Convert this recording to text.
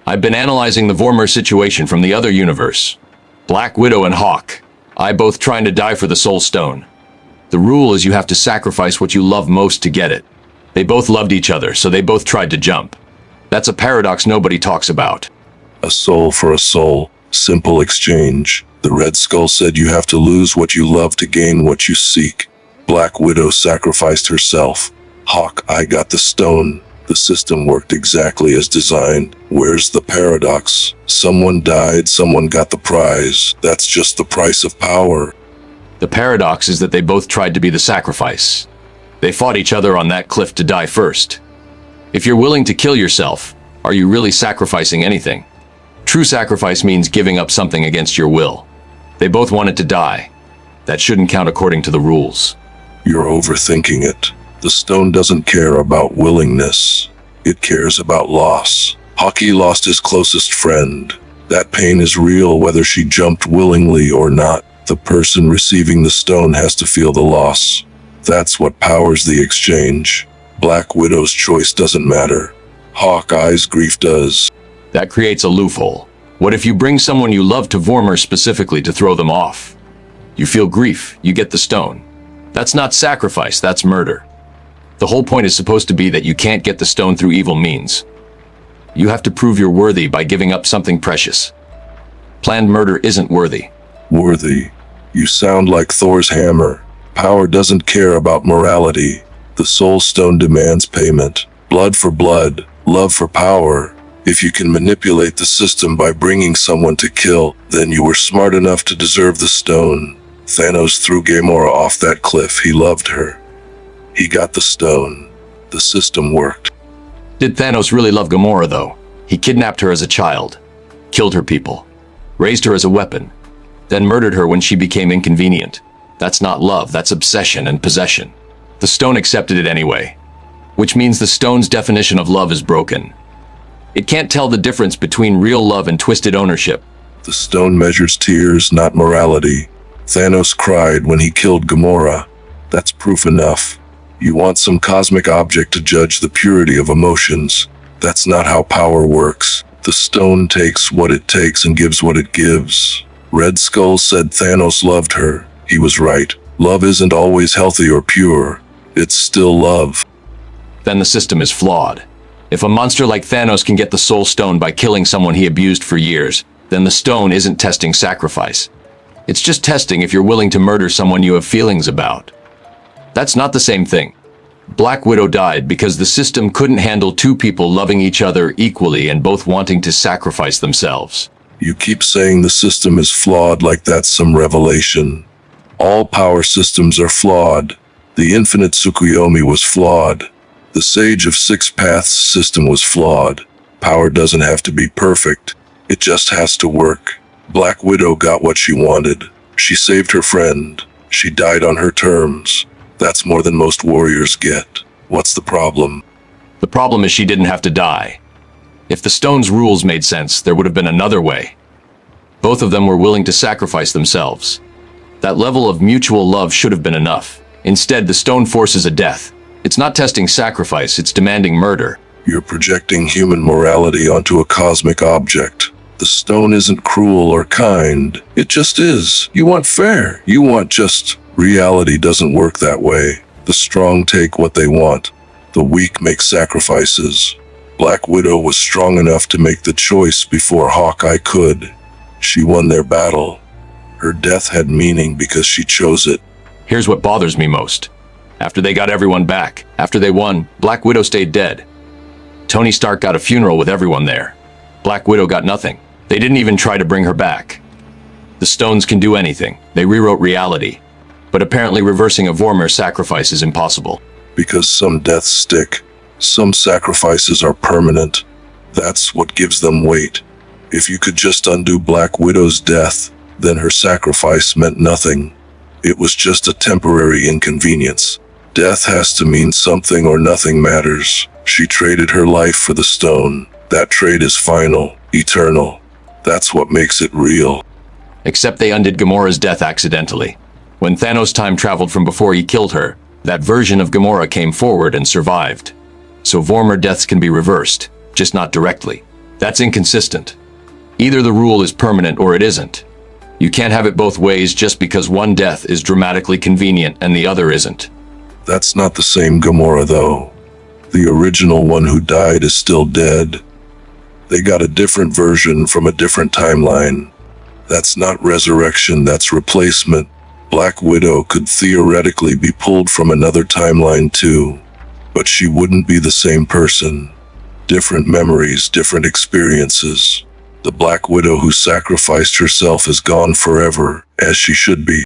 I've been analyzing the Vormir situation from the other universe. Black Widow and Hawk, I both trying to die for the Soul Stone. The rule is you have to sacrifice what you love most to get it. They both loved each other, so they both tried to jump. That's a paradox nobody talks about. A soul for a soul. Simple exchange. The Red Skull said you have to lose what you love to gain what you seek. Black Widow sacrificed herself. Hawkeye got the stone. The system worked exactly as designed. Where's the paradox? Someone died, someone got the prize. That's just the price of power. The paradox is that they both tried to be the sacrifice. They fought each other on that cliff to die first. If you're willing to kill yourself, are you really sacrificing anything? True sacrifice means giving up something against your will. They both wanted to die. That shouldn't count according to the rules. You're overthinking it. The stone doesn't care about willingness. It cares about loss. Hawkeye lost his closest friend. That pain is real whether she jumped willingly or not. The person receiving the stone has to feel the loss. That's what powers the exchange. Black Widow's choice doesn't matter. Hawkeye's grief does. That creates a loophole. What if you bring someone you love to Vormir specifically to throw them off? You feel grief, you get the stone. That's not sacrifice, that's murder. The whole point is supposed to be that you can't get the stone through evil means. You have to prove you're worthy by giving up something precious. Planned murder isn't worthy. Worthy. You sound like Thor's hammer. Power doesn't care about morality. The Soul Stone demands payment. Blood for blood, love for power. If you can manipulate the system by bringing someone to kill, then you were smart enough to deserve the stone. Thanos threw Gamora off that cliff. He loved her. He got the stone. The system worked. Did Thanos really love Gamora, though? He kidnapped her as a child, killed her people, raised her as a weapon, then murdered her when she became inconvenient. That's not love, that's obsession and possession. The stone accepted it anyway, which means the stone's definition of love is broken. It can't tell the difference between real love and twisted ownership. The stone measures tears, not morality. Thanos cried when he killed Gamora. That's proof enough. You want some cosmic object to judge the purity of emotions. That's not how power works. The stone takes what it takes and gives what it gives. Red Skull said Thanos loved her. He was right. Love isn't always healthy or pure. It's still love. Then the system is flawed. If a monster like Thanos can get the Soul Stone by killing someone he abused for years, then the stone isn't testing sacrifice. It's just testing if you're willing to murder someone you have feelings about. That's not the same thing. Black Widow died because the system couldn't handle two people loving each other equally and both wanting to sacrifice themselves. You keep saying the system is flawed like that's some revelation. All power systems are flawed. The infinite Tsukuyomi was flawed. The Sage of Six Paths system was flawed. Power doesn't have to be perfect. It just has to work. Black Widow got what she wanted. She saved her friend. She died on her terms. That's more than most warriors get. What's the problem? The problem is she didn't have to die. If the stone's rules made sense, there would have been another way. Both of them were willing to sacrifice themselves. That level of mutual love should have been enough. Instead, the stone forces a death. It's not testing sacrifice, it's demanding murder. You're projecting human morality onto a cosmic object. The stone isn't cruel or kind. It just is. You want fair. You want just. Reality doesn't work that way. The strong take what they want. The weak make sacrifices. Black Widow was strong enough to make the choice before Hawkeye could. She won their battle. Her death had meaning because she chose it. Here's what bothers me most. After they got everyone back, after they won, Black Widow stayed dead. Tony Stark got a funeral with everyone there. Black Widow got nothing. They didn't even try to bring her back. The stones can do anything. They rewrote reality. But apparently reversing a Vormir sacrifice is impossible. Because some deaths stick. Some sacrifices are permanent. That's what gives them weight. If you could just undo Black Widow's death, then her sacrifice meant nothing. It was just a temporary inconvenience. Death has to mean something or nothing matters. She traded her life for the stone. That trade is final, eternal. That's what makes it real. Except they undid Gamora's death accidentally. When Thanos time traveled from before he killed her, that version of Gamora came forward and survived. So Vormir deaths can be reversed, just not directly. That's inconsistent. Either the rule is permanent or it isn't. You can't have it both ways just because one death is dramatically convenient and the other isn't. That's not the same Gamora, though. The original one who died is still dead. They got a different version from a different timeline. That's not resurrection, that's replacement. Black Widow could theoretically be pulled from another timeline too, but she wouldn't be the same person. Different memories, different experiences. The Black Widow who sacrificed herself is gone forever, as she should be.